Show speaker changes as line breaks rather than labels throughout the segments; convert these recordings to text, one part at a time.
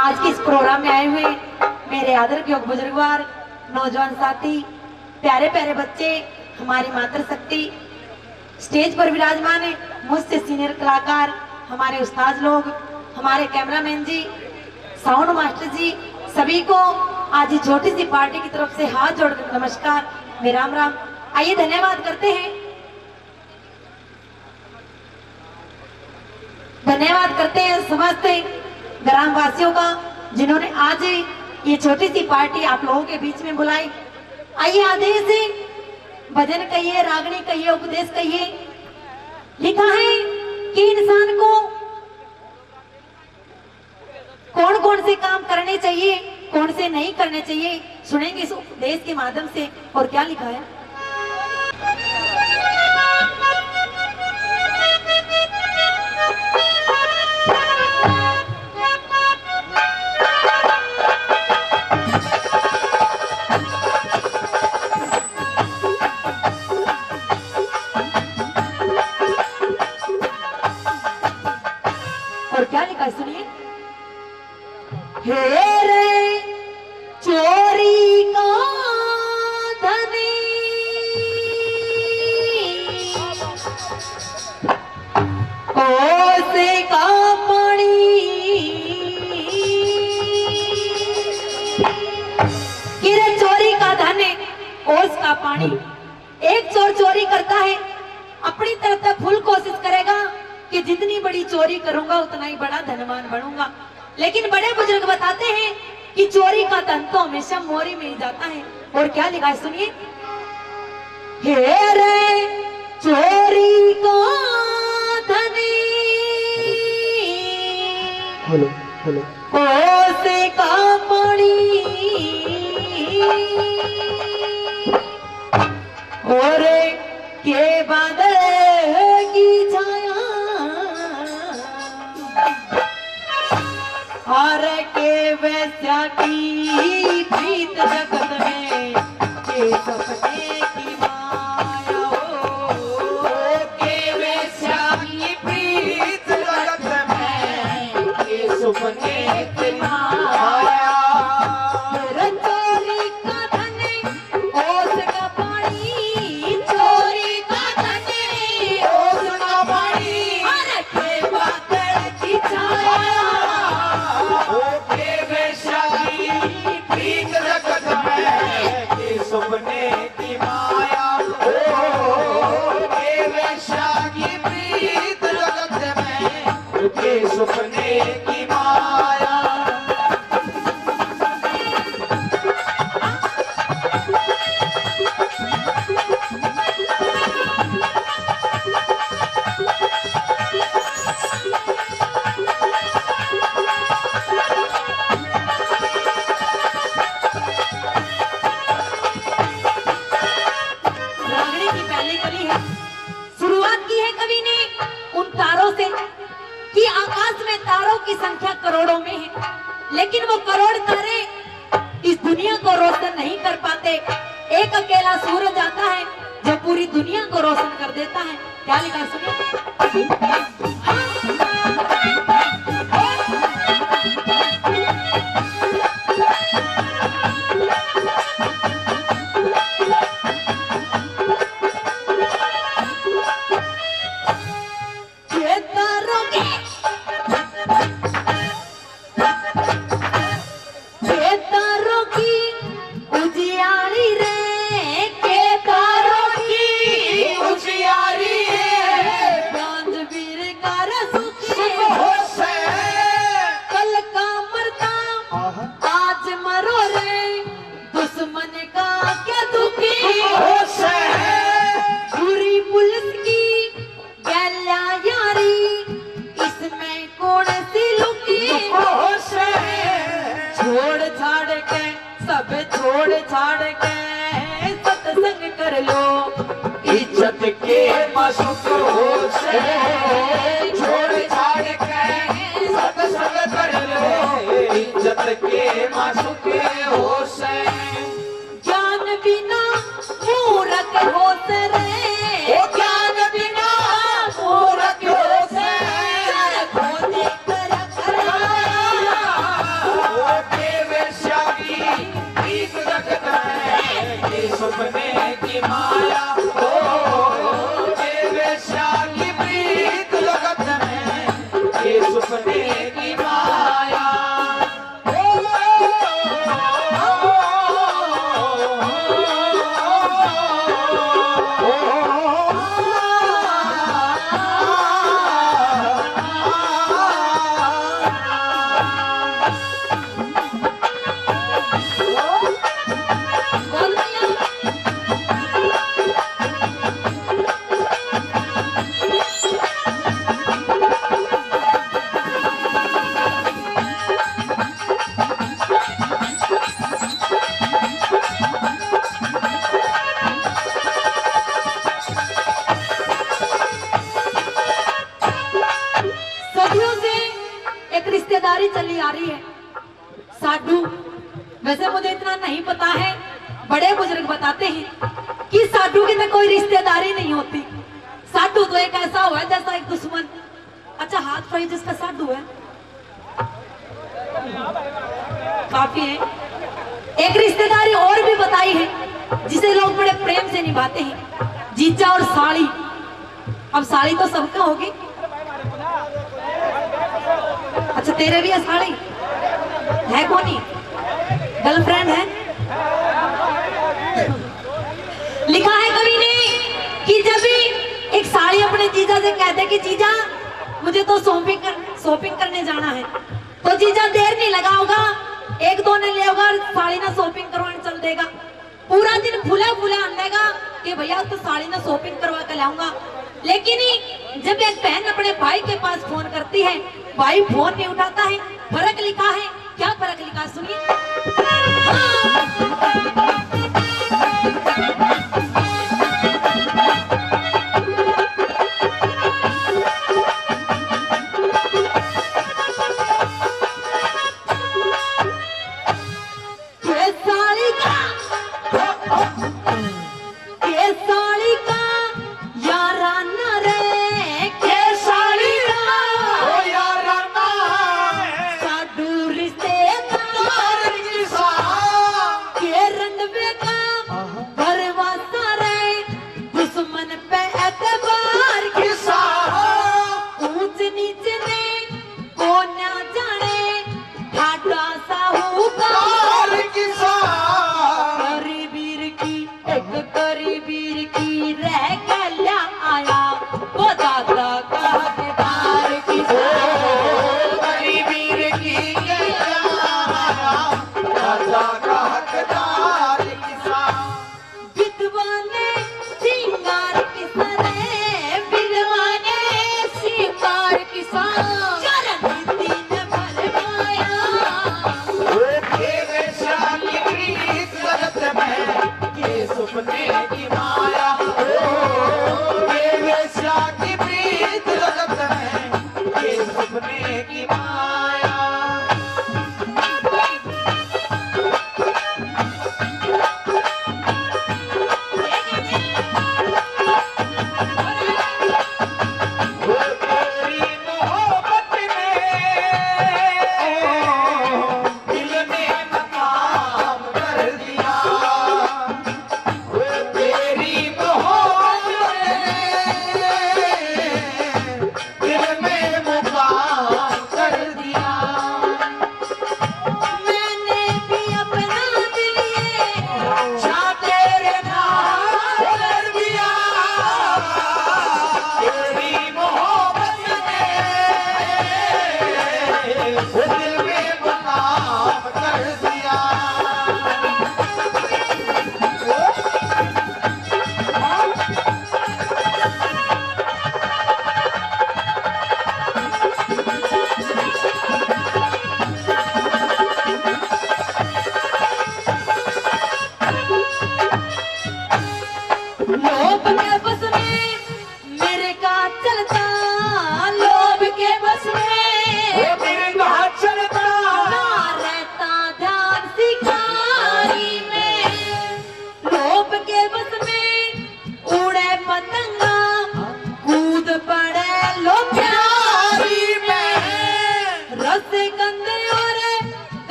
आज के इस प्रोग्राम में आए हुए मेरे आदर के बुजुर्गवार, नौजवान साथी, प्यारे प्यारे बच्चे, हमारी मातृशक्ति, स्टेज पर विराजमान है, मुझसे सीनियर कलाकार, हमारे उस्ताद लोग, हमारे कैमरामैन जी, साउंड मास्टर जी, सभी को आज इस छोटी सी पार्टी की तरफ से हाथ जोड़कर नमस्कार, मेरा राम राम। आइए धन्यवाद करते हैं, धन्यवाद करते हैं समस्त ग्रामवासियों का जिन्होंने आज ये छोटी सी पार्टी आप लोगों के बीच में बुलाई। आइए आदेश से भजन कहिए, रागनी कहिए, उपदेश कहिए। लिखा है कि इंसान को कौन कौन से काम करने चाहिए, कौन से नहीं करने चाहिए, सुनेंगे इस उपदेश के माध्यम से। और क्या लिखा है? और क्या लिखा है सुनिए। हे रे चोरी का धनी, ओसे का पानी, कि रे चोरी का धन है, ओस का पानी। एक चोर चोरी करता है, अपनी तरफ से फुल कोशिश करेगा कि जितनी बड़ी चोरी करूंगा उतना ही बड़ा धनवान बनूंगा, लेकिन बड़े बुजुर्ग बताते हैं कि चोरी का धन तो हमेशा मोरी में ही जाता है। और क्या लिखा है सुनिए। हे रे चोरी का धनी,
हेलो हेलो
ओसे का पानी, और के बादल की छाया, और के वैसा की प्रीत जगत में, के सपने की माया हो, के वैसा की प्रीत जगत में, के सपने की माया। चोरी का धन, ओस का पानी, चोरी का धन, ओस का पानी, और के बादल की छाया,
सपने की माया हो, के वैशा की प्रीत जगत में, के सपने की माया।
कि आकाश में तारों की संख्या करोड़ों में है, लेकिन वो करोड़ तारे इस दुनिया को रोशन नहीं कर पाते। एक अकेला सूरज आता है जो पूरी दुनिया को रोशन कर देता है। क्या लिखा सुनिए। छोड़ छाड़ के सत्संग कर लो,
इज्जत के मशूक हो से, छोड़ छाड़ के सत्संग कर लो, इज्जत के मशूक हो से।
ज्ञान बिना मूर्ख हो से रे,
ज्ञान बिना मूर्ख हो से,
खोदे कर साधु, वैसे मुझे इतना नहीं पता है, बड़े बुजुर्ग बताते हैं कि साधु की तो कोई रिश्तेदारी नहीं होती। साधु तो एक ऐसा हुआ जैसा एक दुश्मन। अच्छा, हाथ फ्राई जिसका साधु है काफी है। एक रिश्तेदारी और भी बताई है जिसे लोग बड़े प्रेम से निभाते हैं, जीजा और साड़ी। अब साड़ी तो सबका होगी। अच्छा, तेरे भी है साड़ी? है कौन? गर्लफ्रेंड है? लिखा है कवि ने कि जब भी एक साड़ी अपने जीजा से कहते कि जीजा मुझे तो शॉपिंग करने जाना है, तो जीजा देर नहीं लगा होगा, एक दो ने ले होगा साड़ी ना शॉपिंग करवाने चल देगा। पूरा दिन फूला फूला आनेगा कि भैया तो साड़ी ना शॉपिंग करवा कर लाऊंगा। लेकिन जब एक बहन अपने भाई के पास फोन करती है, भाई फोन नहीं उठाता है। फर्क लिखा है, क्या फर्क लिखा सुनिए।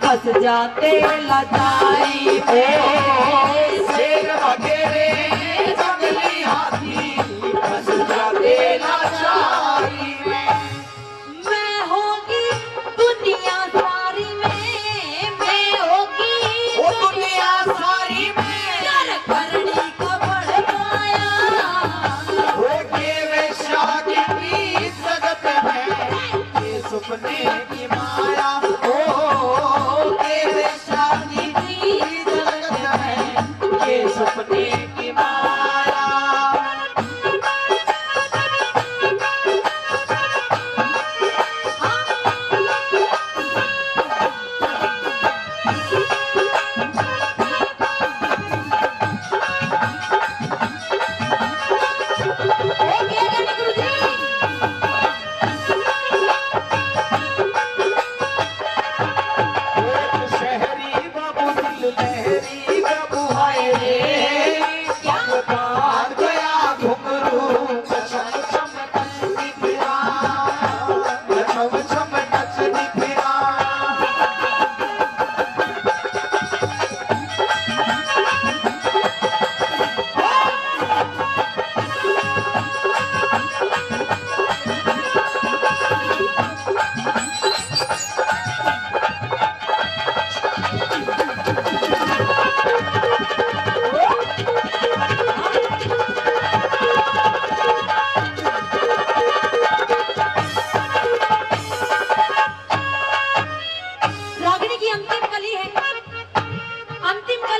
फंस जाते लजाई में, शेर वगैरह जंगली हाथी फंस जाते लजाई में।
मैं होगी दुनिया सारी में, मैं होगी
वो दुनिया सारी में,
कर करनी का भड़काया,
वो केवे शाह की प्रीत जगत में, ये सपने की माया। सपने की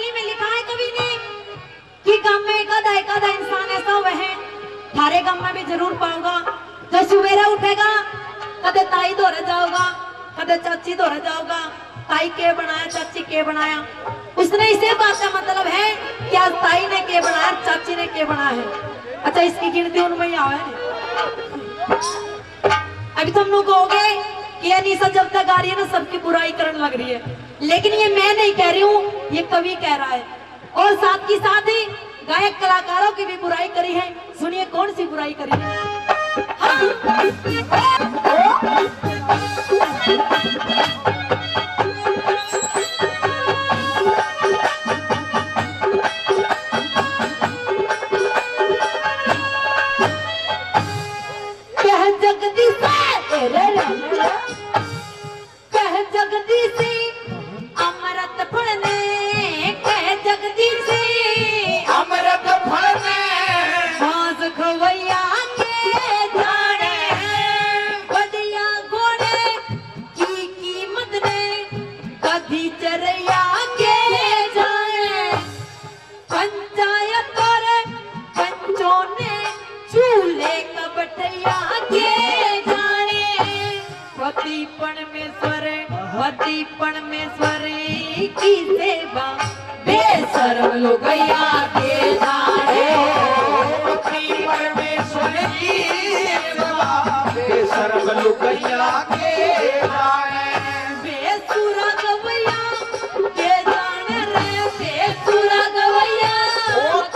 जिंदगी में लिखा है कवि ने कि गम में एकादा इंसान ऐसा हुआ है, थारे गम में भी जरूर पाऊंगा। जो सवेरे उठेगा कदे ताई धोरे जाओगा, कदे चाची धोरे जाओगा, ताई के बनाया, चाची के बनाया। उसने इसे बात का मतलब है कि आज ताई ने के बनाया, चाची ने के बनाया है। अच्छा, इसकी गिनती उनमें ही आवे। अभी तुम लोग कहोगे कि ये निशा जब तक आ रही है ना सबकी बुराई करने लग रही है, लेकिन ये मैं नहीं कह रही हूँ, ये कवि कह रहा है। और साथ ही साथ ही गायक कलाकारों की भी बुराई करी है। सुनिए कौन सी बुराई करी है। कह जगदीशी अमृत फलने, कह जगदीशी
अमृत फलने
बाज खवैया के जाने, बढ़िया घोड़े की कीमत ने कभी चरैया के जाने। पंचायत और पंचों ने चूल्हे का बटैया के जाने। पति परमेश्वर की सेवा बेशर्म लुगैया के जाने।
पति परमेश्वर की सेवा बेशर्म लुगैया के जाने।
बेसुरा गवैया के जाने रे, बेसुरा गवैया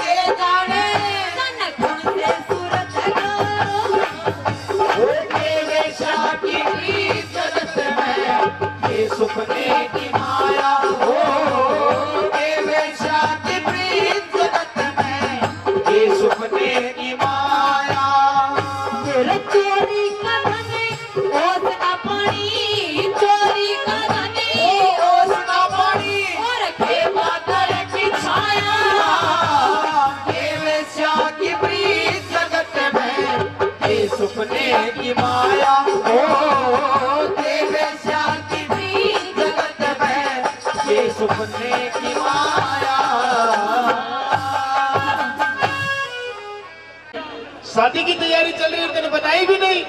के जाने। तन गुण से सूरत गो
के वेश्या की प्रीत जगत में ये सुपने की माया हो। के वेश्या की प्रीत जगत में ये सुपने की माया।
तेरे चोरी का धने ओस का पानी, चोरी का धने
ओस का पानी
और खेमा कर की छाया।
के वेश्या की प्रीत जगत में ये सुपने की माया हो। के वेश्या की प्रीत जगत में ये सुपने की माया।
शादी की तैयारी चल रही है, तेने बताई भी नहीं।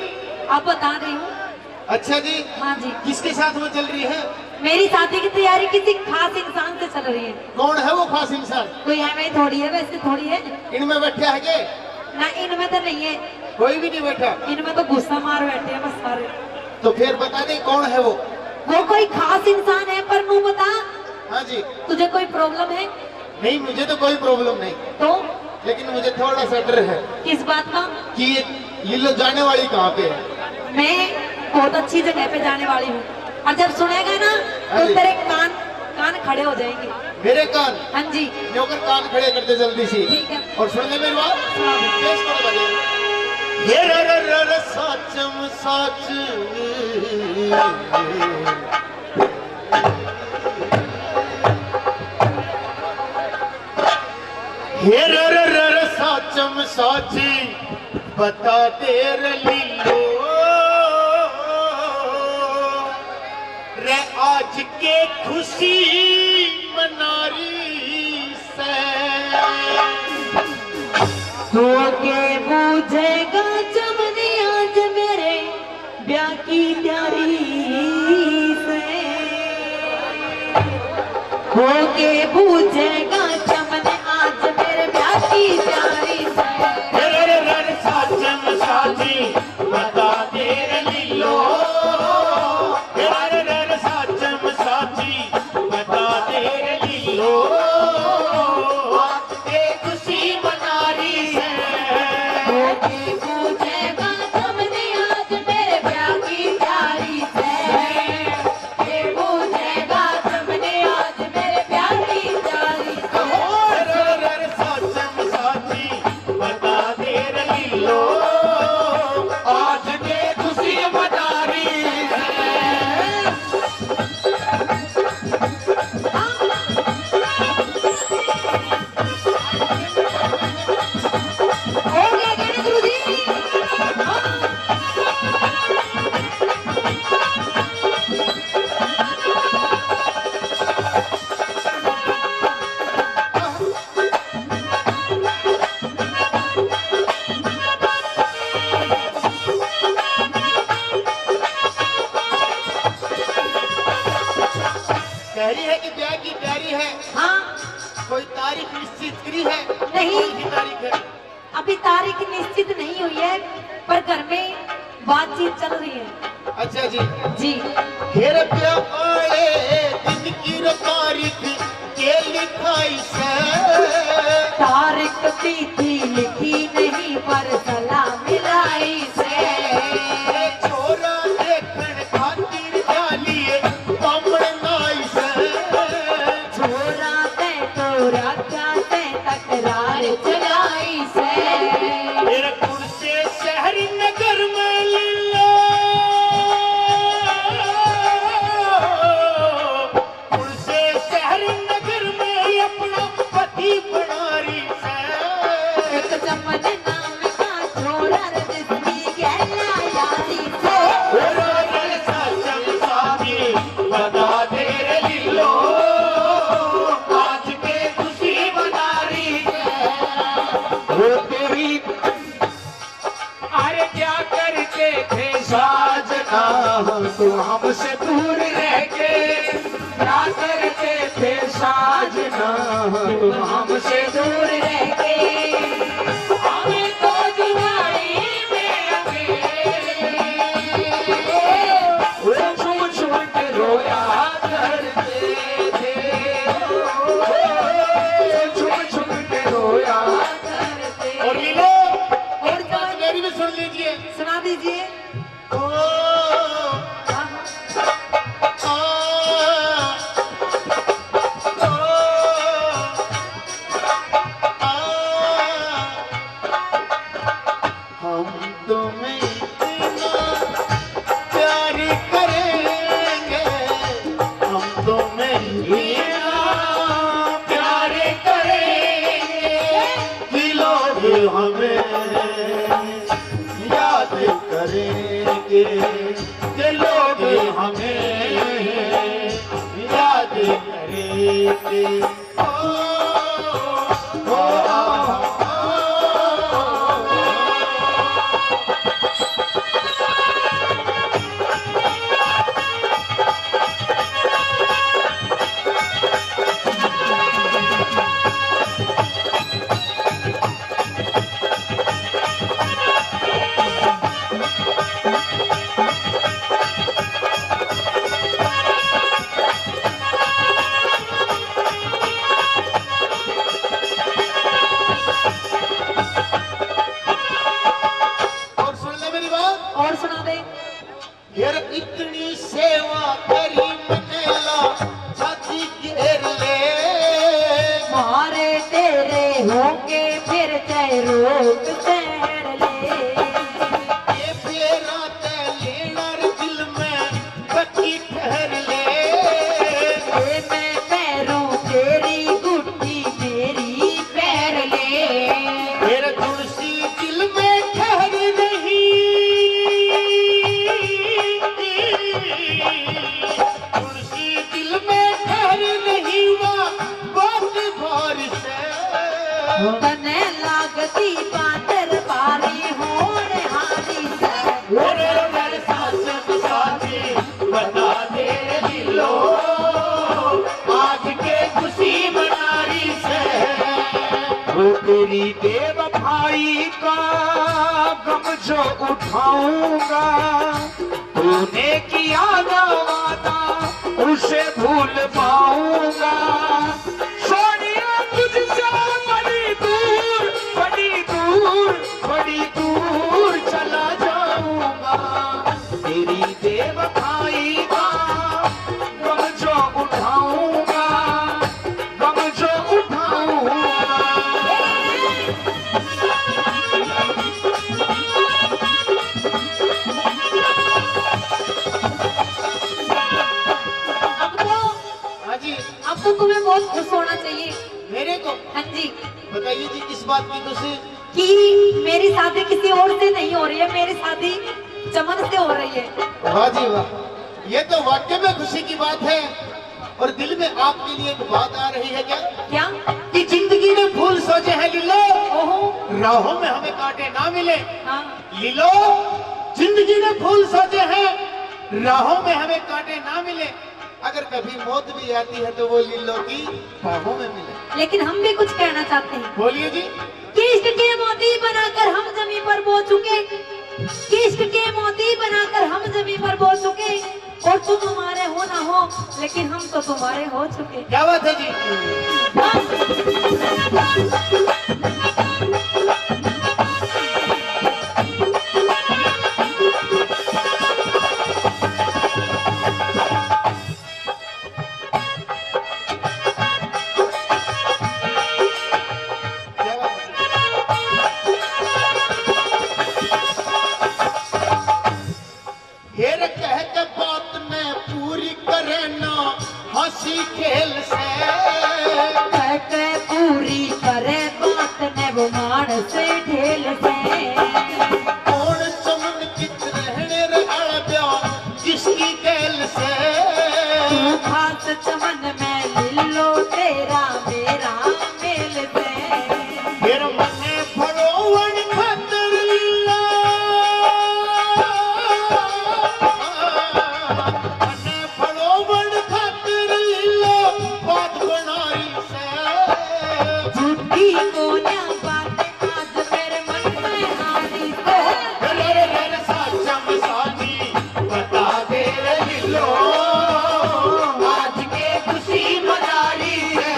अब बता रही हूँ।
अच्छा जी,
हाँ जी,
किसके साथ में चल रही है?
मेरी शादी की तैयारी किसी खास इंसान से चल रही है।
कौन है वो खास इंसान?
कोई हमें थोड़ी है, वैसे थोड़ी है
इनमें बैठा है के?
ना, इनमें तो नहीं है।
कोई भी नहीं बैठा।
इनमें तो गुस्सा मार बैठे हैं बस सारे।
तो फिर बता दे कौन है वो?
वो कोई खास इंसान है, पर नू बता,
हाँ जी।
तुझे कोई प्रॉब्लम है?
नहीं, मुझे तो कोई प्रॉब्लम नहीं,
तो
लेकिन मुझे थोड़ा सा डर है
किस बात का?
कि ये लोग जाने वाली कहाँ पे है।
मैं बहुत अच्छी जगह पे जाने वाली हूँ, और जब सुनेगा ना
हाँ
तो
जी।
तेरे कान खड़े हो जाएंगे।
मेरे कान?
हाँ जी,
नौकर कान खड़े कर दे जल्दी से।
ठीक है।
और सुन ले मेरी बात,
सुना दे।
तेज करो बजे। ये र साचम साच हे र साचम साची बता देर लीलो रे आज के खुशी मनारी से।
तो के बूझेगा चमनी आज मेरे ब्याह की तैयारी से, हो के बूझेगा चमन आज मेरे ब्याह की तैयारी से।
साचम साची बता देर लीलो साचम साची बता देर लीलो आज के खुशी मनारी है।
हो के बूझेगा चमन आज मेरे ब्याह की तैयारी से, के बूझेगा चमन आज मेरे ब्याह की तैयारी से।
साचम साची बता देर लीलो आज के खुशी मनारी है। करी है,
हाँ
कोई तारीख निश्चित करी है?
नहीं।
कौन सी तारीख है?
अभी तारीख निश्चित नहीं हुई है, पर घर में बातचीत चल रही है।
अच्छा जी।
जी
घेर प्या आए दिन की रो तारीख के लिखाई से,
तारीख तिथि लिखी नहीं पर सलाह मिलाई से,
छोरा देखण खातिर जालिए बामण नाई से,
छोरा ते तो राजा ते तकरार चलाई से,
मेरे कुल से शहर नगर में लीलो, कुल से शहर नगर में अपना पति बनारी से,
एक चमन नाम का छोरा रजनी गहना यारी से,
बता दे रे लीलो, आज के खुशी बना रही वो तेरी। अरे क्या करते थे साजना तू हमसे दूर रह के, क्या करते थे साजना तू हमसे दूर रह के, हमें तो जुदाई में अकेले वो छू छू के रोया करते थे, छू छू के रोया
करते।
और लीलो
और जवान
मेरी भी सुन लीजिए।
सुना दीजिए।
ओ
हाँ,
आ, हम तुम्हें इतना प्यार करेंगे, हम तुम्हें इतना प्यार करेंगे कि लोग हमें याद करेंगे, कि लोग हमें याद करेंगे। ओ, और सुन ले मेरी बात।
और सुना दे।
यार इतनी सेवा करी मनेला छाती घेर ले,
मारे तेरे होंगे फिर चाहे रोक तैर ले,
ये फेरा ते लेना रे दिल में बच्ची ठहर ले,
ये मैं पैरों तेरी गुट्टी मेरी पैर ले,
मेरा तुलसी दिल में ठहर नहीं, तुलसी दिल में ठहर नहीं हुआ बात भर से,
तने लागती बादर बारी होड़ हारी से,
मेरे मेरे साथ साथी बता दे रे दिलो, आज के खुशी मनारी से, वो तेरी बेवफाई का गम जो उठाऊंगा, तूने किया ना वादा उसे भूल पाऊंगा, सोनिया तुझसे बड़ी दूर बड़ी दूर बड़ी दूर चला जाऊंगा, तेरी बेवफाई का गम जो उठाऊंगा, गम जो उठाऊंगा। हाँ जी।
अब तो तुम्हें बहुत खुश होना चाहिए।
मेरे को
हाँ जी,
बताइए जी किस बात की खुशी?
कि मेरी शादी किसी और से नहीं हो रही है, मेरी शादी चमन से हो रही है।
वाह जी वाह, ये तो वाकई में खुशी की बात है। और दिल में आपके लिए एक बात आ रही है क्या?
क्या?
कि जिंदगी में फूल सोचे हैं लीलो,
ओहो,
राहों में हमें कांटे ना मिले।
हाँ,
लीलो जिंदगी में फूल सोचे हैं, राहों में हमें कांटे ना मिले। अगर कभी मौत भी आती है तो वो लीलो की बाहों में मिले।
लेकिन हम भी कुछ कहना चाहते हैं
बोलिए जी।
किश्क के मोती बनाकर हम जमीन पर बो चुके, किश्क के मोती बनाकर हम जमीन पर बो चुके, और तुम हमारे हो ना हो लेकिन हम तो तुम्हारे हो चुके।
क्या बात है जी। हेर कह के बात में पूरी करे ना हंसी खेल से,
कह के पूरी करे बात ने वो मान से ढेल से।
कौन चमन कित रहने रहा ब्या किसकी गैल से,
तू खास चमन में लिलो तेरा मेरा मेल से।
फिर मने फड़ोवन खातर लीला, मने फड़ोवन खातर लीला बात बनाई से,
झूठी को ना बात आज मेरे मन में हारी से।
रे साचा मसाजी बता दे रे लीलो आज के खुशी मनाई है।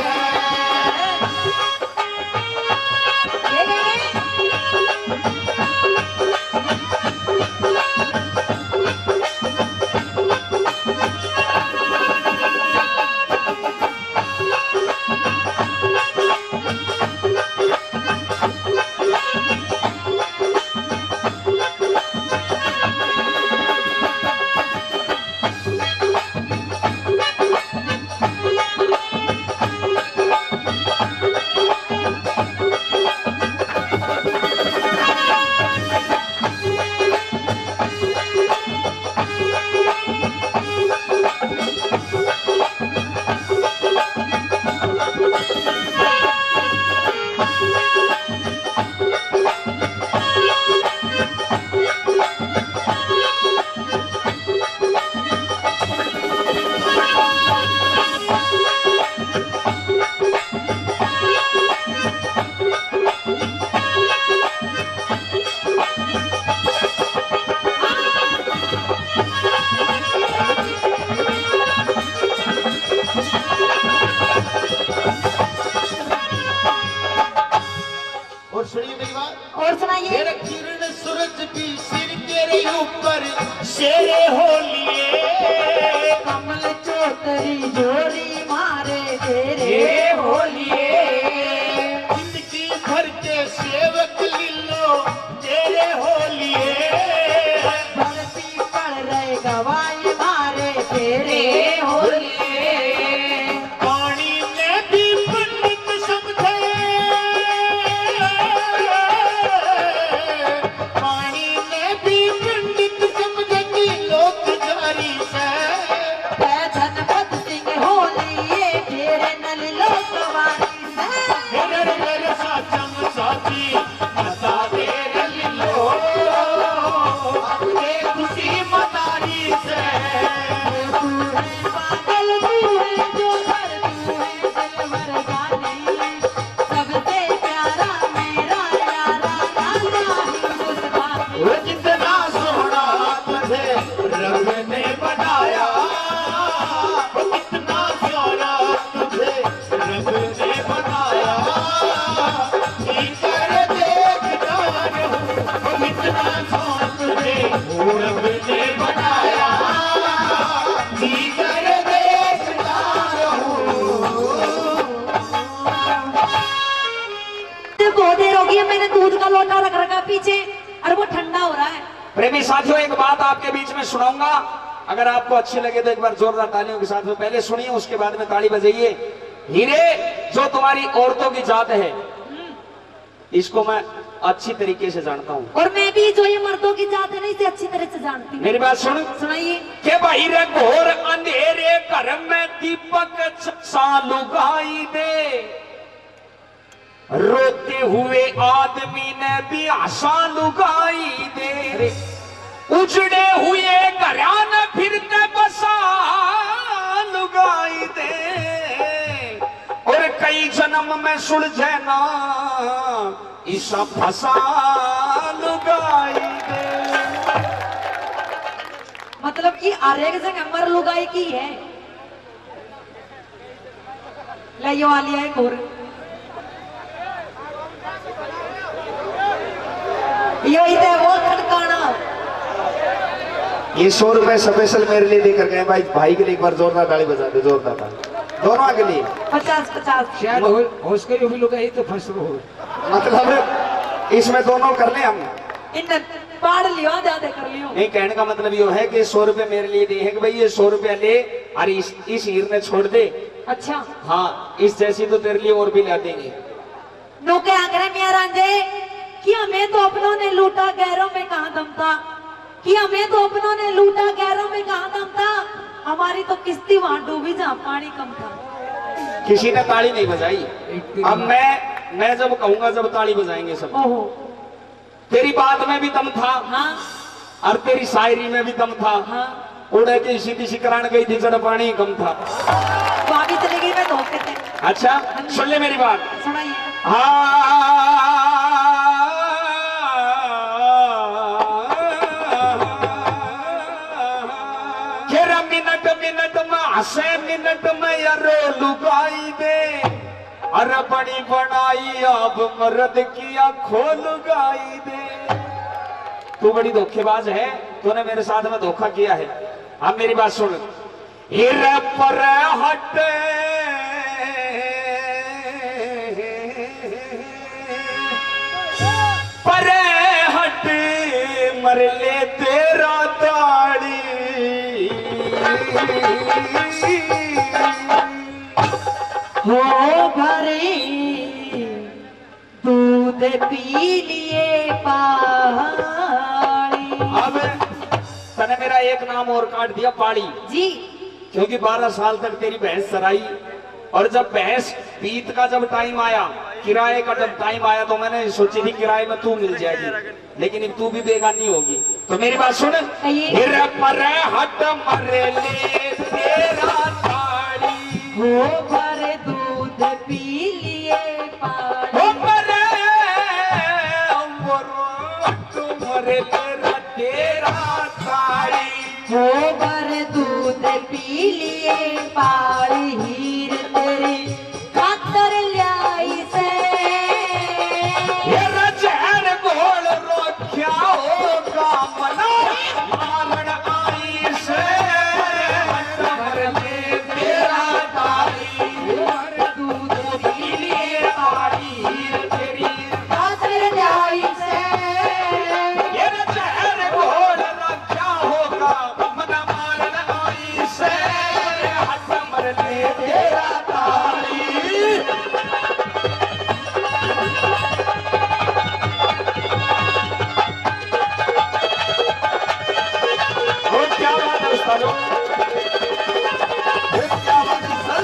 और सुनिए मेरी बात।
और सुनाइए।
मेरा किरण सूरज भी सिर तेरे ऊपर शेरे हो लिए,
कमल चौतरी जोरी मारे तेरे
ये
हो लिए।
जिंदगी भर के सेवक लीलो तेरे हो लिए,
धरती पड़ रहे गवाई मारे तेरे हो लिए।
पानी में भी पंडित समझे, पानी में भी पंडित समझे कि लोक जारी से,
धनपत सिंह हो लिए तेरे नल लोकवारी से।
मेरे साचम साथी बता दे रे लीलो अपने खुशी मनारी से।
तू है पागल तू है जो हर तू है दिलवर जानी, सबसे प्यारा मेरा यारा राजा हिंदुस्तानी।
वो जितना सोना तुझे रब ने बनाया, वो कितना सोना तुझे रब ने बनाया, जी कर देखता रहूं वो कितना सोना तुझे रब ने बनाया, जी कर देखता रहूं।
बहुत देर हो गई है, मैंने दूध का लोटा रख रखा पीछे और वो ठंडा हो रहा है।
प्रेमी साथियों, एक बात आपके बीच में सुनाऊंगा, अगर आपको अच्छी लगे तो एक बार जोरदार तालियों के साथ में पहले सुनिए, उसके बाद में ताली बजाइए। हीरे, जो तुम्हारी औरतों की जात है इसको मैं अच्छी तरीके से जानता हूँ,
और मैं भी जो ये मर्दों की जात है ना इसे अच्छी तरह से जानती हूँ।
मेरी बात सुन।
सुनाइए।
के भाई रे घोर अंधेरे घर में दीपक सा लुगाई दे, रोते हुए आदमी ने भी आशा लुगाई दे, उजड़े हुए घरान फिरते बसा कई जन्म में सुलझे ना ईसा फसा लुगाई दे।
मतलब कि आरेख जगह मर लुगाई की है। ले यो आ लिया एक और। यो इधर वो खड़काना।
ये 100 रुपए स्पेशल मेरे लिए देकर गए भाई। भाई के लिए एक बार जोरदार ताली बजा दो, जोरदार ताली दोनों के लिए।
50-50
शायद होश करी भी लोग तो फंस हो।
मतलब इसमें दोनों कर ले हम।
इन पाड़ लियो ज्यादा कर लियो।
नहीं, कहने का मतलब ये है कि 100 रुपए मेरे लिए दिए हैं कि भाई ये 100 रुपया ले और इस हीर ने छोड़ दे।
अच्छा
हाँ, इस जैसी तो तेरे लिए और भी ला देंगे।
नो के आगरे मियां रांझे कि हमें तो अपनों ने लूटा, गैरों में कहाँ दम था। कि हमें तो अपनों ने लूटा, गैरों में कहाँ दम था। हमारी तो किस्ती वहां डूबी जहाँ पानी कम था।
किसी ने ताली नहीं बजाई। अब मैं जब कहूंगा जब ताली बजाएंगे सब।
ओहो
तेरी बात में भी दम था
हाँ
और तेरी शायरी में भी दम था।
हाँ
उड़े की सीधी सिकरान गई थी, जड़ पानी कम था।
तो अभी चले गई मैं धोखे थे।
अच्छा सुन ले मेरी बात।
सुनाइए।
मिनट मिनट में हसे मिनट में यारो लुगाई दे। अरे बड़ी बनाई अब मर्द किया खोल गाई दे। तू बड़ी धोखेबाज है, तूने मेरे साथ में धोखा किया है। अब मेरी बात सुन। हिर पर हट पर हट मर ले तेरा ताड़ी।
हो भरे दूध पी लिए पानी।
अब तने मेरा एक नाम और काट दिया, पाड़ी।
जी
क्योंकि 12 साल तक तेरी भैंस चराई और जब भैंस बीत का जब टाइम आया, किराए का जब टाइम आया तो मैंने सोची थी किराए में तू मिल जाएगी, लेकिन अब तू भी बेगानी होगी। तो मेरी बात सुन। हिर पर हट मरे ले तेरा ताड़ी।
हो भरे दूध पी लिए पानी।
हो मरे हट मरे तेरा तेरा ताड़ी।
हो भरे दूध पी लिए पानी। हीर तेरी खातर लाई से।
ये रजहर गोल रोक्या होगा मना मालन आई से। मर ले तेरा तारी।
दूध पी लिए
तारी तेरी
खातर लाई से।
ये रजहर गोल रोक्या होगा मना मालन आई से। हट मर ले तेरा तारी। वो क्या बात है उस्तादों? वो क्या बात है सर?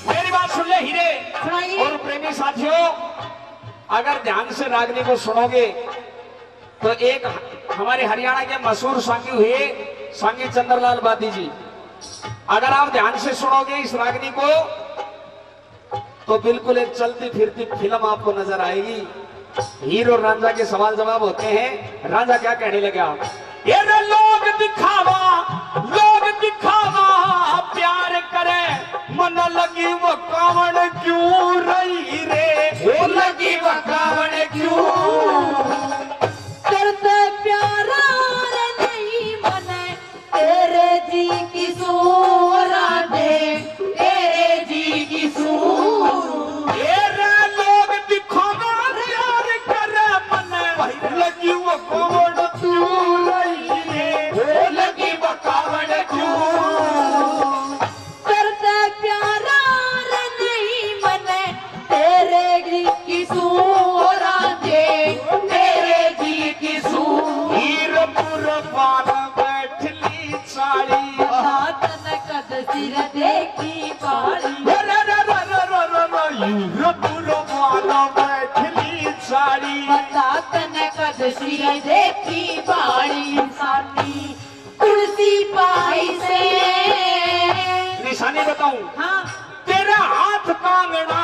मेरी बात सुन ले हीरे
सुनाइए।
और प्रेमी साथियों, अगर ध्यान से रागनी को सुनोगे तो एक हमारे हरियाणा के मशहूर सांगी हुए सांगी चंद्रलाल बादी जी, अगर आप ध्यान से सुनोगे इस रागनी को तो बिल्कुल एक चलती फिरती फिल्म आपको नजर आएगी। हीर और रांझा के सवाल जवाब होते हैं। रांझा क्या कहने लगा? ये लोग दिखावा प्यार करे मन लगी वो कावड़ क्यों रही रे। वो लगी वो कावड़ क्यों।
करते प्यारा रे नहीं मने तेरे जी की सूरा दे। तेरे जी की सूर।
ये लोग दिखावा प्यार करे मन लगी वो कावड़ क्यों रही रे। वो लगी वो कावड़ क्यों।
करते प्यारा रे नहीं मने तेरे जी की सूरा दे। तेरे जी की सूर।
हीर पुरबान बैठली चाली।
हाथ न कद सिर देखी पाली।
हीर पुरबान बैठली चाली।
हाथ न कद सिर देखी पाली। साथी कुर्सी पाई से।
निशानी बताऊं?
हाँ
तेरा हाथ कांगड़ा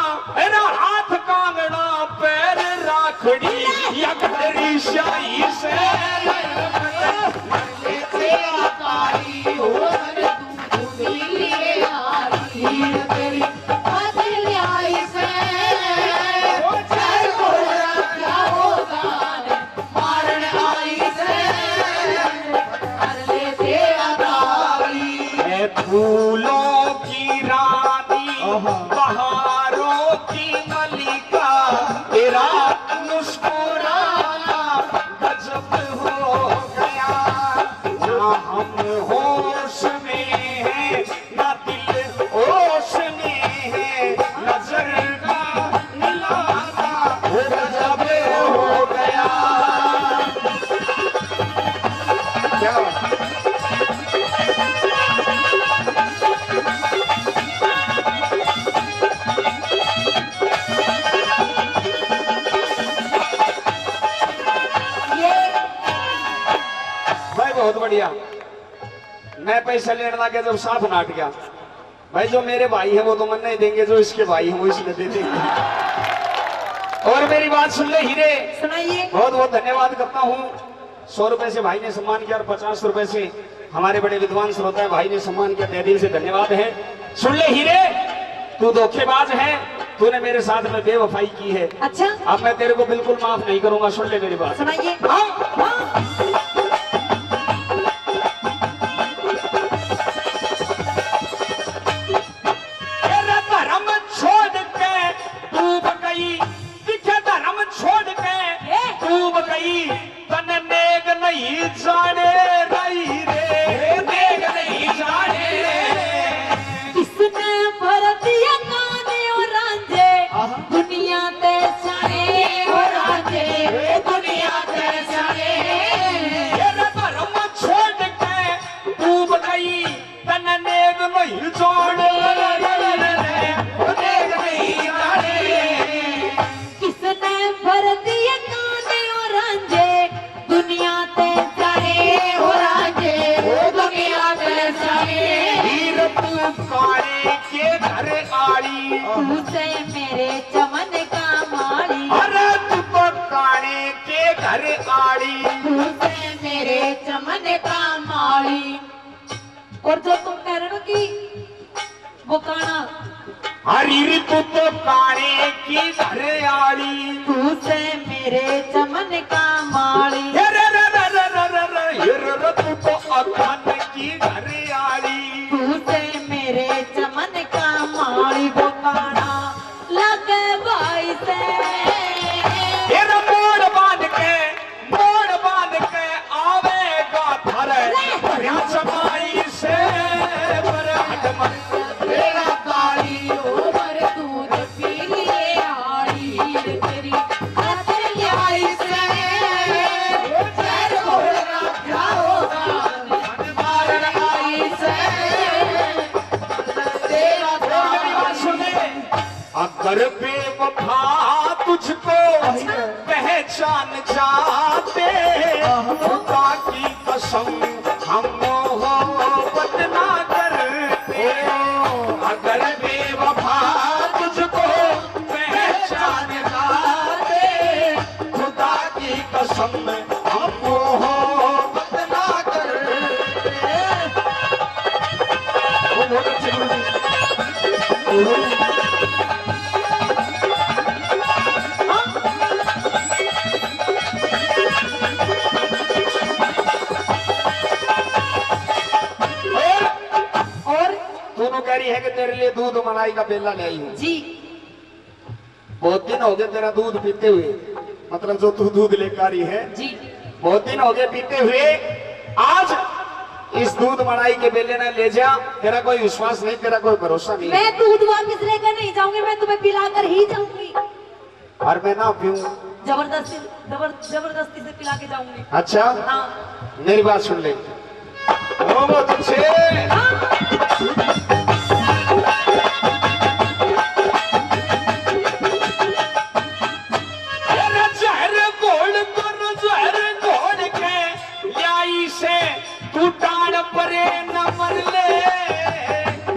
की मलिका तेरा मुस्कुराना गजब हो गया। ना हम होश में हैं ना दिल होश में है, नजर का मिलाना गजब हो गया। क्या
ये
भाई बहुत बढ़िया। मैं पैसा लेने लगे जब साफ नाट गया। भाई जो मेरे भाई है वो तो मन नहीं देंगे, जो इसके भाई है वो इसलिए दे देंगे। और मेरी बात सुन ले हीरे,
सुनाइए।
बहुत बहुत धन्यवाद करता हूँ। 100 रुपए से भाई ने सम्मान किया और 50 रुपए से हमारे बड़े विद्वान श्रोता है भाई ने सम्मान किया। तहे दिल से धन्यवाद है। सुन ले हीरे, तू धोखेबाज है, तूने मेरे साथ में बेवफाई की है।
अच्छा
अब मैं तेरे को बिल्कुल माफ नहीं करूंगा। सुन ले मेरी बात।
सुनाइए।
हाँ।
हाँ।
तेरा धर्म छोड़ के डूब गई, दिखे धर्म छोड़ के डूब गई, तन नेग नहीं जाने रही रे, नेग नहीं जाने।
किसने भर दिया काने और रांझे, दुनिया ते सारे और रांझे, दुनिया ते सारे।
तेरा धर्म छोड़ के डूब गई, तन नेग नहीं जाने, नेग नहीं जाने।
किसने भर दिया काने और रांझे, दुनिया ते सारे और रांझे, दुनिया ते सारे।
हीर तू कारे के घर आड़ी,
तू से मेरे चमन का माली,
अरे तू तो कारे के घर आड़ी।
तू से मेरे चमन का माली। और जो तुम कह रहे हो कि वो काना,
हरी तू तो कारे की घर आड़ी।
तू से मेरे चमन का माली।
तू तो अखन की घर आड़ी।
तू से मेरे चमन का माली, वो काना लगे भाई से।
फिर मोड़ बांध के आवेगा धर, जमाई से
तेरा काली उमर दूध पी लिए आड़ी, तेरी खातिर न्याय से पैर होगा क्या होगा, मार आई से तेरा काली।
अगर बेवफा तुझको पहचान जाते, खुदा की कसम हम मोहब्बत ना करते। अगर बेवफा तुझको पहचान जाते, खुदा की कसम हम मोहब्बत ना करते। वो बहुत अच्छी गुरु जी।
और
दोनों कह रही है कि तेरे लिए दूध मलाई का बेला ले आई हूँ।
जी
बहुत दिन हो गए तेरा दूध पीते हुए, मतलब जो तू दूध लेकर आ रही है
जी
बहुत दिन हो गए पीते हुए। आज इस दूध मलाई के बेले ने ले जा। तेरा कोई विश्वास नहीं, तेरा कोई भरोसा नहीं।
मैं दूध वापस लेकर नहीं जाऊंगी, मैं तुम्हें पिलाकर ही जाऊंगी।
और मैं ना पीऊं?
जबरदस्ती से पिला के जाऊंगी।
अच्छा
हाँ
मेरी बात सुन ले। ओ बहुत अच्छे।
तू डाल परे न मर ले,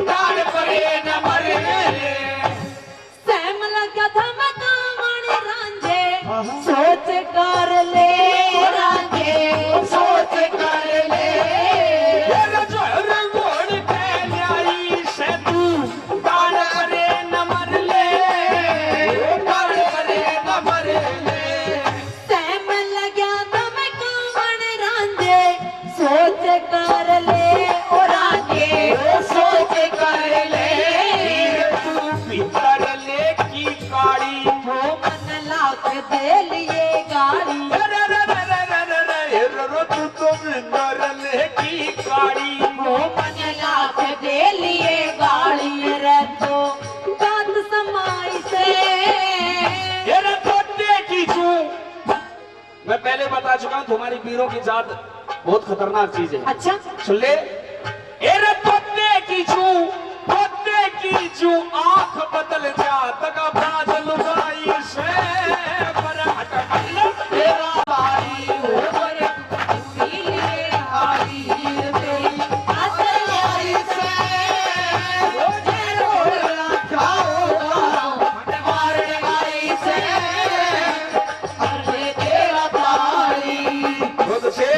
डाल परे न मर ले।
सहम लगा था मैं कामण रांझे, सोच कर ले रांझे, सोच कर ले।
जहर घोड़
दे लिए गाड़ी।
तू तो नरल की गाड़ी
वो मन लाख दे लिए गाड़ी रे तो बात समाई से।
तेरे तोते की चू मैं पहले बता चुका हूँ तुम्हारी पीरों की जात बहुत खतरनाक चीज है।
अच्छा
सुन ले एरे तोते की चू आंख बदल जा तका बाज लुगाई से पर हट
तेरा भाई हो पर
पी लिए गाड़ी तेरी असल आई से।
मुझे रोना चाहोगा मारने आई से अरे तेरा भाई
खुद से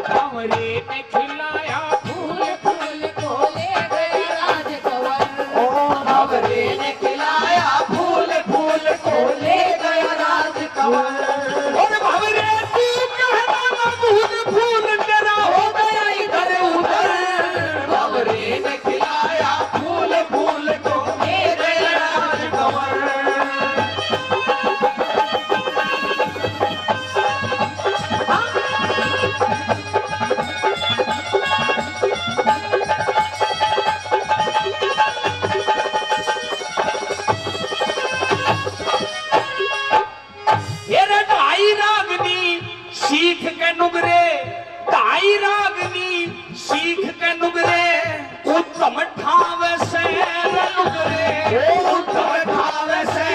हमरे ने खिलाया
फूल फूल को ले गए राजकवर।
भंवरे ने खिलाया फूल फूल को ले गया राजकमल।
और भंवरे तू कहना ना फूल फूल तेरा हो गया इधर उधर।
भंवरे ने खिलाया फूल फूल को ले गया राजकमल।
येरे ढाई रागनी सीख के नुगरे ढाई रागनी सीख के नुगरे उत्तम ठाव से नुगरे
उत्तम भाव से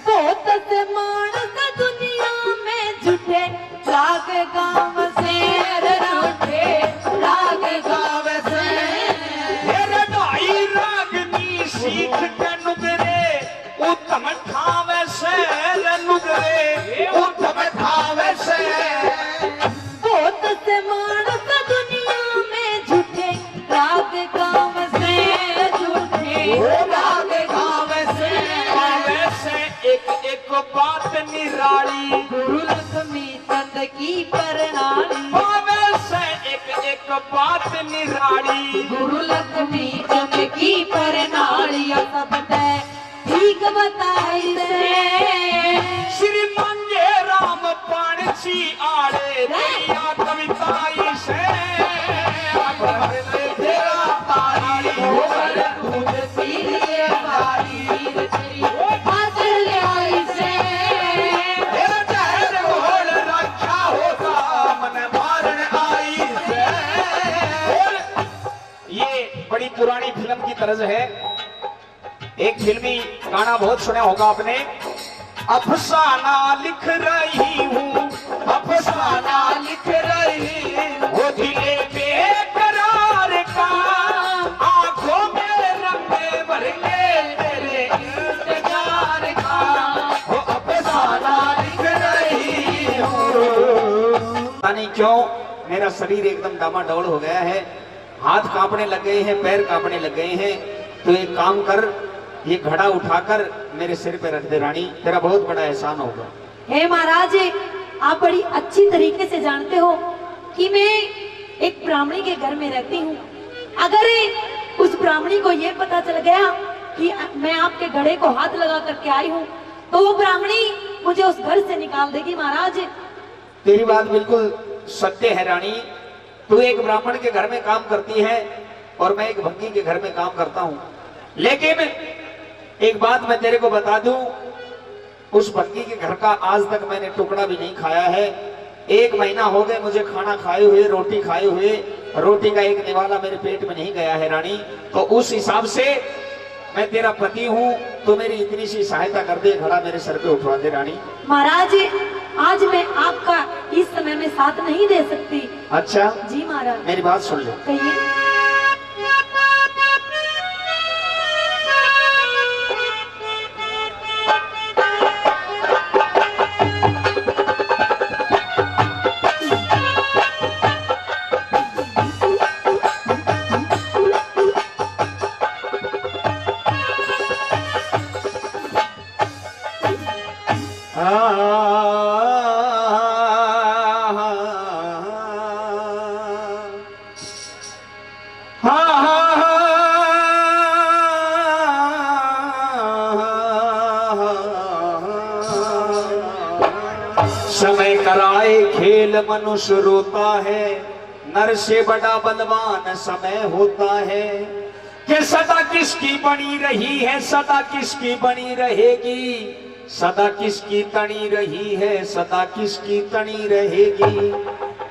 बहुत से मानस दुनिया में जुटे लाग गांव से रूठे लाग गांव से।
येरे ढाई रागनी सीख के नुगरे उत्तम ठाव से नुगरे
उत्तम भाव से
बहुत से मानस दुनिया में जुटे लाग गांव से झूठे
लाग गाँव से
भाव से एक बात निराली
गुरु लक्ष्मी चंद की प्रणाली।
भाव से एक बात निराली
गुरु लक्ष्मी चंद की प्रणाली सब तय ठीक बताई से।
श्री मंगे राम पाणसी आड़े दिया कविताई से
तेरा तारी हो पर दूध
पी लिए गाड़ी तेरी असल आई से।
तेरा जहर घोल रखा होता मन मारन आई से।
ये बड़ी पुरानी फिल्म की तर्ज है। एक फिल्मी गाना बहुत सुना होगा आपने। अफसाना लिख रही हूँ
अफसाना लिख रही
वो दिले बेकरार का आंखों में रंग भर के तेरे इंतजार का
वो अफसाना लिख रही हूँ।
पता नहीं क्यों मेरा शरीर एकदम डामाडोल हो गया है। हाथ कांपने लग गए हैं, पैर कांपने लग गए हैं। तो एक काम कर, ये घड़ा उठाकर मेरे सिर पे रख दे रानी, तेरा बहुत बड़ा एहसान होगा।
हे महाराज आप बड़ी अच्छी तरीके से जानते हो कि मैं एक ब्राह्मणी के घर में रहती हूँ। अगर उस ब्राह्मणी को ये पता चल गया कि मैं आपके घड़े को हाथ लगा करके आई हूँ तो वो ब्राह्मणी मुझे उस घर से निकाल देगी महाराज।
तेरी बात बिल्कुल सत्य है रानी। तू एक ब्राह्मण के घर में काम करती है और मैं एक भंगी के घर में काम करता हूँ। लेकिन एक बात मैं तेरे को बता दूं, उस भंगी के घर का आज तक मैंने टुकड़ा भी नहीं खाया है। 1 महीना हो गए मुझे खाना खाए हुए, रोटी खाए हुए। रोटी का एक निवाला मेरे पेट में नहीं गया है रानी। तो उस हिसाब से मैं तेरा पति हूँ, तो मेरी इतनी सी सहायता कर दे, घड़ा मेरे सर पे उठवा दे रानी।
महाराज आज मैं आपका इस समय में साथ नहीं दे सकती।
अच्छा
जी महाराज
मेरी बात सुन ले।
कहिए।
कराए खेल मनुष्य रोता है, नर से बड़ा बलवान समय होता है। कि सदा किसकी बनी रही है, सदा किसकी बनी रहेगी, सदा किसकी तनी रही है, सदा किसकी तनी रहेगी।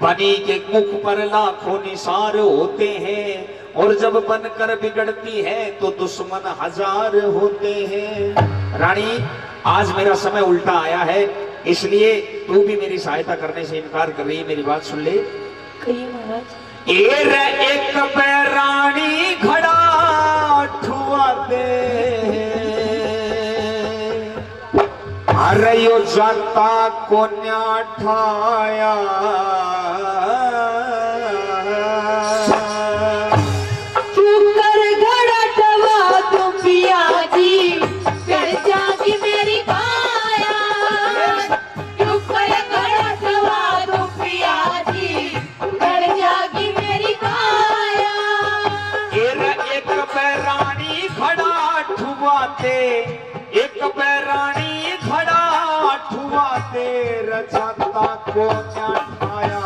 बनी के मुख पर लाखों निसार होते हैं, और जब बनकर बिगड़ती है तो दुश्मन हजार होते हैं। रानी, आज मेरा समय उल्टा आया है, इसलिए तू भी मेरी सहायता करने से इनकार कर रही है। मेरी बात सुन ले।
कहिए महाराज।
एक रानी खड़ा ठुआ दे, अरे यो जाता को ठाया, एक बैरानी खड़ा ठुआ तेरा जाता को ठाया।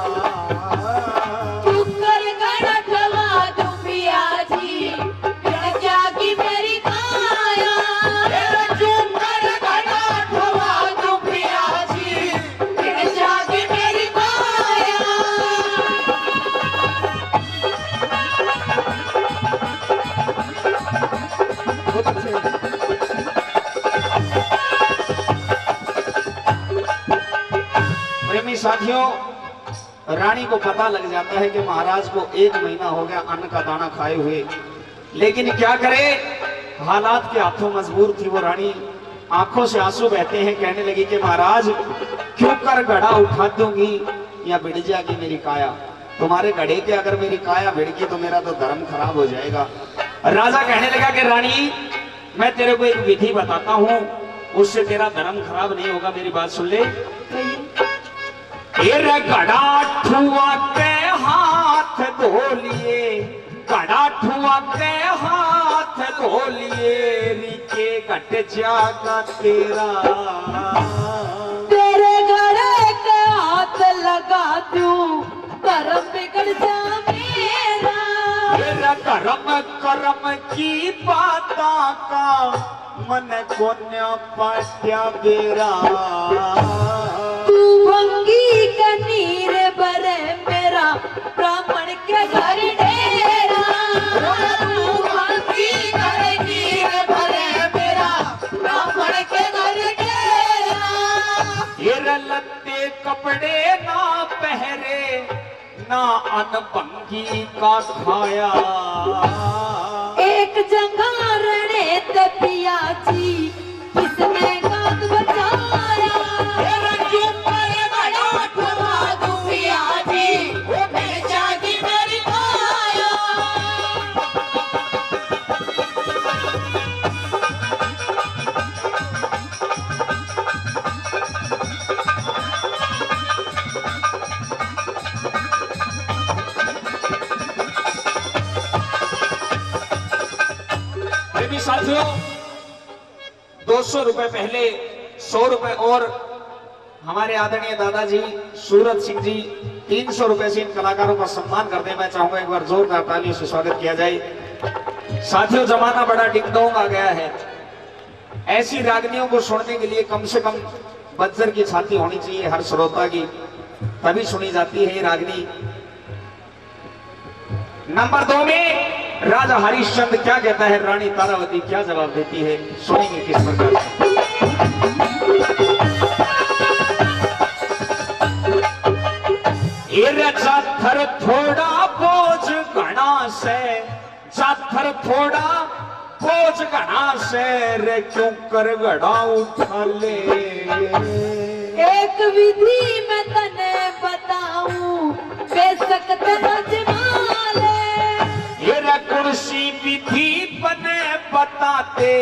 साथियों, रानी को पता लग जाता है कि महाराज को 1 महीना हो गया अन्न का दाना खाए हुए, लेकिन क्या करे, हालात के हाथों मजबूर थी वो रानी। आंखों से आंसू बहते हैं, कहने लगी कि महाराज क्यों कर घड़ा उठा दूंगी या बिड़ जाएगी मेरी काया। तुम्हारे घड़े के अगर मेरी काया बिड़ गई तो मेरा तो धर्म खराब हो जाएगा। राजा कहने लगा कि रानी, मैं तेरे को एक विधि बताता हूँ, उससे तेरा धर्म खराब नहीं होगा। मेरी बात सुन ले। घड़ा ठुआ के हाथ धो लिए, घड़ा ठुआ के हाथ धो लिए, रीके घट जागा तेरा।
तेरे घड़े के हाथ लगा दूं, कर्म बिगड़ जा मेरा।
तेरा कर्म कर्म की बाता का, मन को न्या पाट्या बेरा।
तू भंगी कनीर बरे मेरा, ब्राह्मण के घर डेरा। तू भंगी कनीर बरे मेरा, ब्राह्मण के घर डेरा।
ये लत्ते कपड़े ना पहरे, ना अन भंगी का खाया।
एक जगह रणे तपिया जी, किसने गात बचाया।
साथियों, 200 रुपए पहले 100 रुपए और हमारे आदरणीय दादाजी सूरत सिंह जी 300 रुपए से इन कलाकारों का सम्मान करते हैं। मैं चाहूंगा एक बार जोरदार तालियों से स्वागत किया जाए। साथियों, जमाना बड़ा डिंगडोंग आ गया है। ऐसी रागनियों को सुनने के लिए कम से कम बज्जर की छाती होनी चाहिए हर श्रोता की, तभी सुनी जाती है ये रागनी। नंबर 2 में राजा हरिश्चंद्र क्या कहता है, रानी तारावती क्या जवाब देती है, सुनेंगे किस प्रकार से। जाथर थोड़ा बोझ घना से, जाथर थोड़ा बोझ घना से, रे क्यों कर घड़ा उठा ले।
एक विधि मैं तने बताऊं, बेशक तजमा ले।
कुर्सी विधि बने बताते,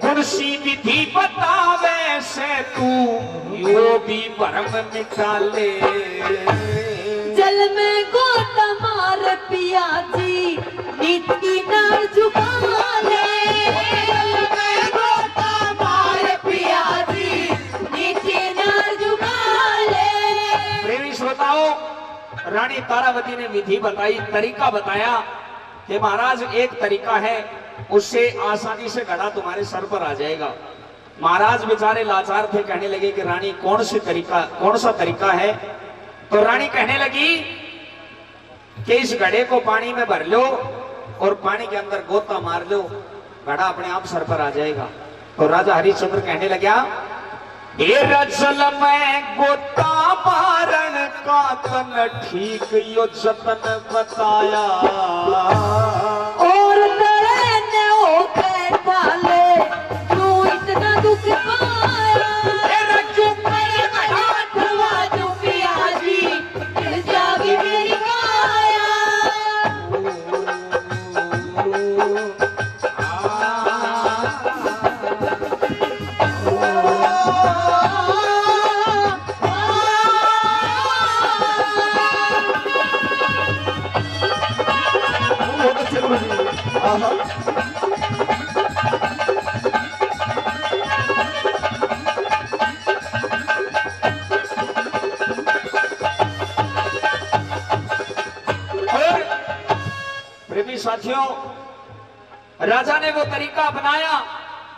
कुर्सी विधि बतावे से तू यो भी भरम निकाले।
जल में गोता मार पिया जी, नीति न झुका ले। जल में गोता मार पिया जी, नीति न झुका ले।
श्रोताओं, रानी तारावती ने विधि बताई, तरीका बताया कि महाराज एक तरीका है, उससे आसानी से घड़ा तुम्हारे सर पर आ जाएगा। महाराज बेचारे लाचार थे, कहने लगे कि रानी कौन सा तरीका है? तो रानी कहने लगी कि इस घड़े को पानी में भर लो और पानी के अंदर गोता मार लो, घड़ा अपने आप सर पर आ जाएगा। तो राजा हरिश्चंद्र कहने लगा, ये रजल में गोता मारन का तन ठीक यो जतन बताया,
और तड़े ने होके डाले क्यों इतना दुख पाया। घाटवा जो पिया जी गिर जागी मेरी काया।
प्रेमी साथियों, राजा ने वो तरीका अपनाया,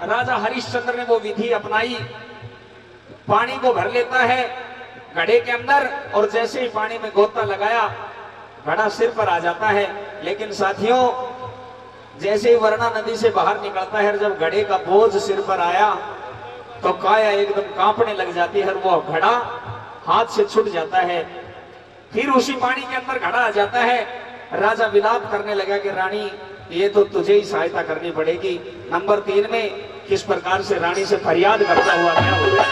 राजा हरिश्चंद्र ने वो विधि अपनाई। पानी को भर लेता है घड़े के अंदर और जैसे ही पानी में गोता लगाया घड़ा सिर पर आ जाता है। लेकिन साथियों, जैसे ही वरना नदी से बाहर निकलता है, जब घड़े का बोझ सिर पर आया तो काया एकदम कांपने लग जाती है, वो घड़ा हाथ से छूट जाता है। फिर उसी पानी के अंदर घड़ा आ जाता है। राजा विलाप करने लगा कि रानी, ये तो तुझे ही सहायता करनी पड़ेगी। नंबर 3 में किस प्रकार से रानी से फरियाद करता हुआ क्या हो गया।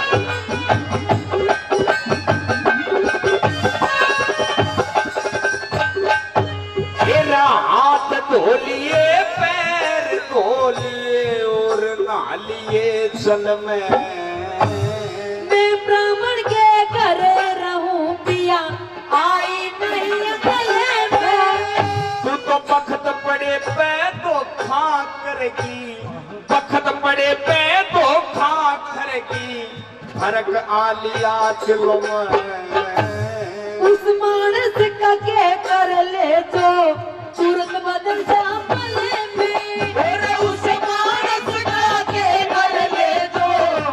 हाथ धो लिए, पैर धो लिए और नहा लिए जल में,
मैं ब्राह्मण के घर रहूं पिया आई नहीं गले में।
तू तो बखत पड़े पे तो खा करेगी, बखत पड़े पे तो खा करेगी, फर्क आ लिया दिलों में।
उस मानस का के कर ले जो सूरत बदल जा भले में। अरे उस मानस का के कर ले जो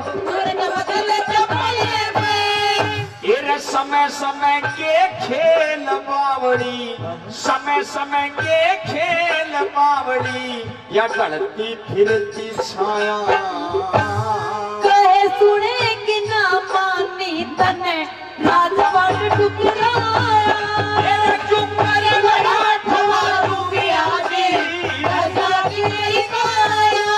सूरत बदल जा भले में।
ये समय समय के खेल बावड़ी, समय समय के खेल बावड़ी, या गलती फिरती छाया।
कहे सुने कि ना मानी तने राजवाड़ टुकराया। चुप कर घाटवा तू पिया जी गिर जागी मेरी काया।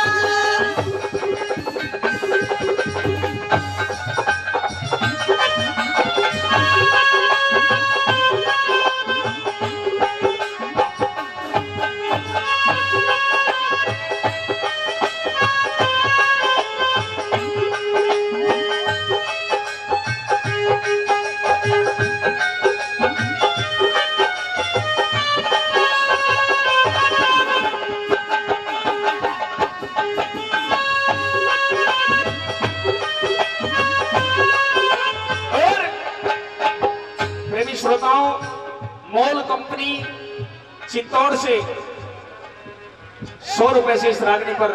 श्रोताओं, मॉल कंपनी चित्तौड़ से 100 रुपए से इस रागनी पर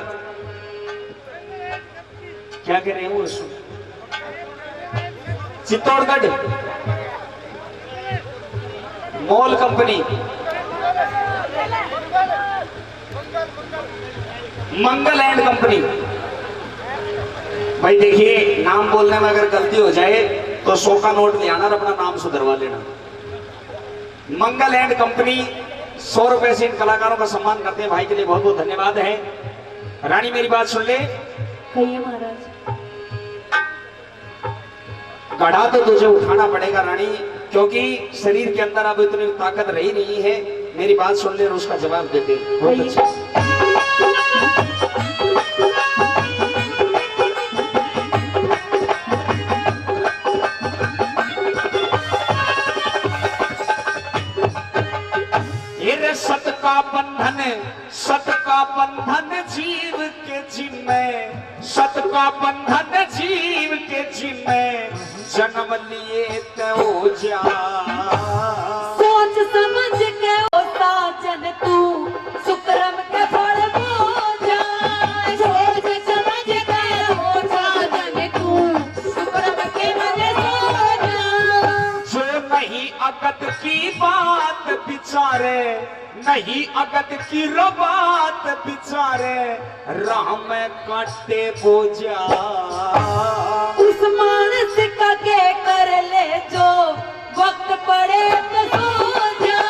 क्या कह रहे हैं वो Chittorgarh mall company, Mangal and company. भाई देखिए, नाम बोलने में अगर गलती हो जाए तो 100 का नोट ले आना और अपना नाम सुधरवा लेना। मंगल एंड कंपनी 100 रुपए से इन कलाकारों का सम्मान करते हैं। भाई के लिए बहुत बहुत धन्यवाद है। रानी मेरी बात सुन ले।
कहिए महाराज।
गढ़ा तो तुझे उठाना पड़ेगा रानी, क्योंकि शरीर के अंदर अब इतनी ताकत रही नहीं है। मेरी बात सुन ले और उसका जवाब दे दे। बहुत अच्छा। सत का बंधन जीव के जिम्मे, सत का बंधन जीव के जिम्मे, जन्म लिए तो जा
सोच समझ के ओ साजन तू सुकरम के फल बोझा सोच समझ के ओ साजन तू सुकरम के फल बोझा
जो नहीं अगत की बात बिचारे नहीं अगत की बात बिचारे राम काटे बोझा
उस मानस का के कर ले जो वक्त पड़े तो सो जा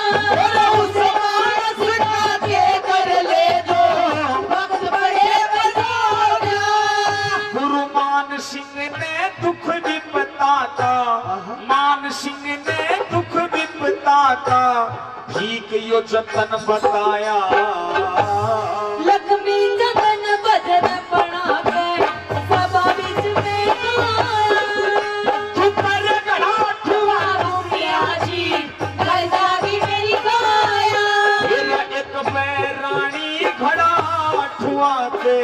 उस मानस का के कर ले जो वक्त पड़े तो सो जा
गुरु मान सिंह ने दुख विपता का मान सिंह ने दुख विपता का ठीक यो जतन बताया
लक्ष्मी जतन भजन बना के सभा बीच में आया
तू पर गढ़ा ठुआ
रुपया जी गलदा भी मेरी काया
फिर एक पैरानी घड़ा ठुआ के